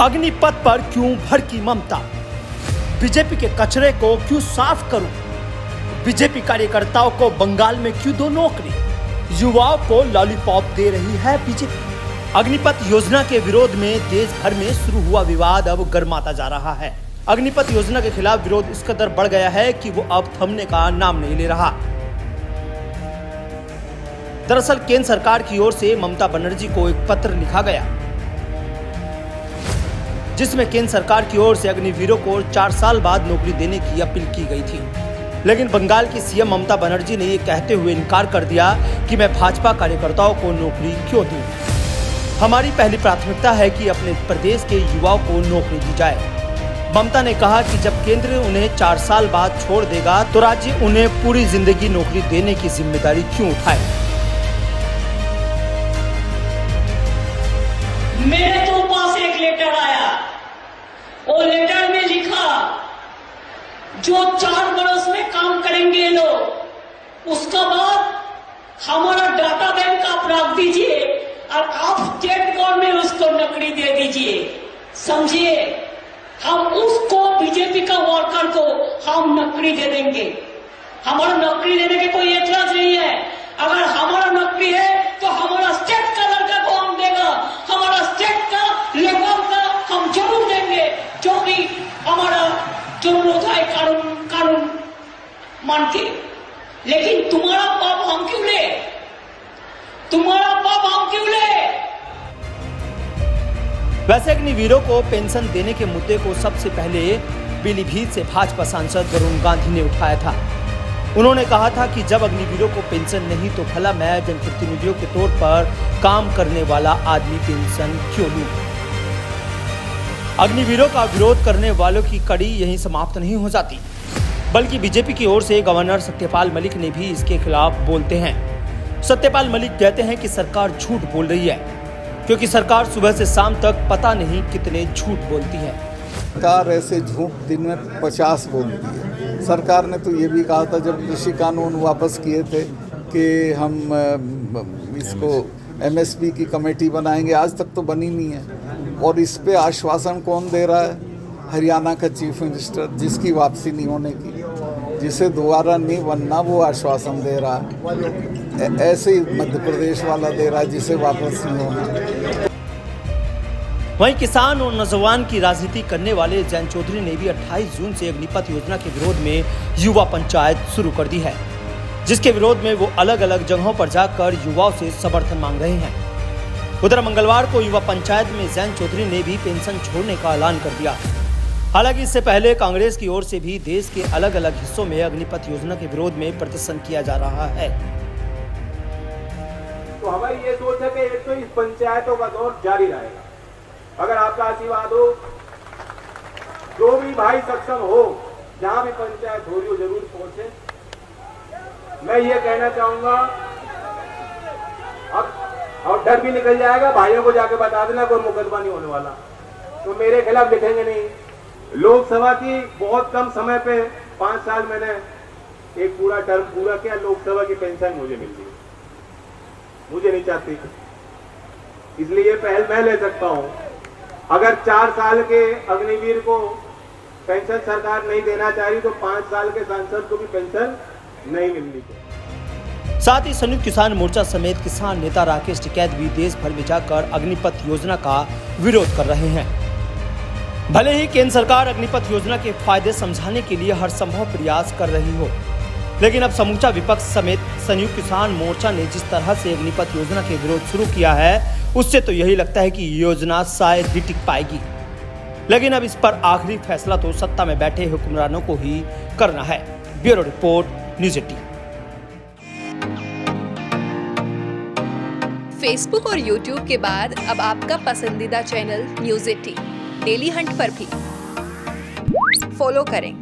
अग्निपथ पर क्यों भड़की ममता? बीजेपी के कचरे को क्यों साफ करूं? बीजेपी कार्यकर्ताओं को बंगाल में क्यों दो नौकरी? युवाओं को लॉलीपॉप दे रही है बीजेपी। अग्निपथ योजना के विरोध में देश भर में शुरू हुआ विवाद अब गर्माता जा रहा है। अग्निपथ योजना के खिलाफ विरोध इस कदर बढ़ गया है कि वो अब थमने का नाम नहीं ले रहा। दरअसल केंद्र सरकार की ओर से ममता बनर्जी को एक पत्र लिखा गया, जिसमें केंद्र सरकार की ओर से अग्निवीरों को 4 साल बाद नौकरी देने की अपील की गई थी। लेकिन बंगाल की सीएम ममता बनर्जी ने ये कहते हुए इनकार कर दिया कि मैं भाजपा कार्यकर्ताओं को नौकरी क्यों दूं। हमारी पहली प्राथमिकता है कि अपने प्रदेश के युवाओं को नौकरी दी जाए। ममता ने कहा कि जब केंद्र उन्हें 4 साल बाद छोड़ देगा तो राज्य उन्हें पूरी जिंदगी नौकरी देने की जिम्मेदारी क्यों उठाए। मेरे तो पास एक लेटर आया, वो लेटर में लिखा जो 4 बरस में काम करेंगे ये लोग, उसका बाद हमारा डाटा बैंक आप रख दीजिए और आप स्टेट गवर्नमेंट उसको नौकरी दे दीजिए। समझिए, हम उसको बीजेपी का वर्कर को हम नौकरी दे देंगे। हमारा नौकरी देने के कोई एतराज नहीं है। अगर हमारा नौकरी है तो हमारा स्टेट का लड़का को हम देगा, हमारा स्टेट का लेबर का हम जरूर देंगे, जो भी हमारा जरूरत है कानून मान के। लेकिन तुम्हारा पाप हम क्यों ले? तुम्हारा पाप हम क्यों ले? वैसे अग्निवीरों को पेंशन देने के मुद्दे को सबसे पहले पीलीभीत से भाजपा सांसद वरुण गांधी ने उठाया था। उन्होंने कहा था कि जब अग्निवीरों को पेंशन नहीं तो भला मैं जनप्रतिनिधियों के तौर पर काम करने वाला आदमी पेंशन क्यों लूं? अग्निवीरों का विरोध करने वालों की कड़ी यहीं समाप्त नहीं हो जाती, बल्कि बीजेपी की ओर से गवर्नर सत्यपाल मलिक ने भी इसके खिलाफ बोलते हैं। सत्यपाल मलिक कहते हैं कि सरकार झूठ बोल रही है, क्योंकि सरकार सुबह से शाम तक पता नहीं कितने झूठ बोलती है। सरकार ऐसे झूठ दिन में 50 बोलती है। सरकार ने तो ये भी कहा था जब कृषि कानून वापस किए थे कि हम इसको एमएसपी की कमेटी बनाएंगे, आज तक तो बनी नहीं है। और इस पे आश्वासन कौन दे रहा है? हरियाणा का चीफ मिनिस्टर, जिसकी वापसी नहीं होने की, जिसे दोबारा नहीं बनना वो आश्वासन दे रहा है। ऐसे ही मध्य प्रदेश वाला दे रहा है जिसे वापस नहीं होना। वहीं किसान और नौजवान की राजनीति करने वाले जैन चौधरी ने भी 28 जून से अग्निपथ योजना के विरोध में युवा पंचायत शुरू कर दी है, जिसके विरोध में वो अलग अलग जगहों पर जाकर युवाओं से समर्थन मांग रहे हैं। उधर मंगलवार को युवा पंचायत में जैन चौधरी ने भी पेंशन छोड़ने का ऐलान कर दिया। हालांकि इससे पहले कांग्रेस की ओर से भी देश के अलग अलग हिस्सों में अग्निपथ योजना के विरोध में प्रदर्शन किया जा रहा है। तो हमारी ये सोच है कि एक तो इस पंचायतों का दौर जारी रहेगा। अगर आपका आशीर्वाद हो, जो भी भाई सक्षम हो, जहां भी पंचायत हो रही हो जरूर पहुंचे। मैं ये कहना चाहूंगा, अब और डर भी निकल जाएगा, भाइयों को जाके बता देना कोई मुकदमा नहीं होने वाला, तो मेरे खिलाफ लिखेंगे नहीं। लोकसभा की बहुत कम समय पे 5 साल मैंने एक पूरा टर्म पूरा किया। लोकसभा की पेंशन मुझे मिल गई, मुझे नहीं चाहती, इसलिए ये पहल मैं ले सकता हूं। अगर 4 साल के अग्निवीर को पेंशन सरकार नहीं देना चाह रही तो 5 साल के सांसद को भी पेंशन नहीं मिलनी चाहिए। साथ ही संयुक्त किसान मोर्चा समेत किसान नेता राकेश टिकैत भी देश भर में जाकर अग्निपथ योजना का विरोध कर रहे हैं। भले ही केंद्र सरकार अग्निपथ योजना के फायदे समझाने के लिए हर संभव प्रयास कर रही हो, लेकिन अब समूचा विपक्ष समेत संयुक्त किसान मोर्चा ने जिस तरह से अग्निपथ योजना के विरोध शुरू किया है, उससे तो यही लगता है कि योजना शायद ही टिक पाएगी। लेकिन अब इस पर आखिरी फैसला तो सत्ता में बैठे हुक्मरानों को ही करना है। Bureau report, news 18। फेसबुक और यूट्यूब के बाद अब आपका पसंदीदा चैनल न्यूज़ 18 डेली हंट पर भी फॉलो करें।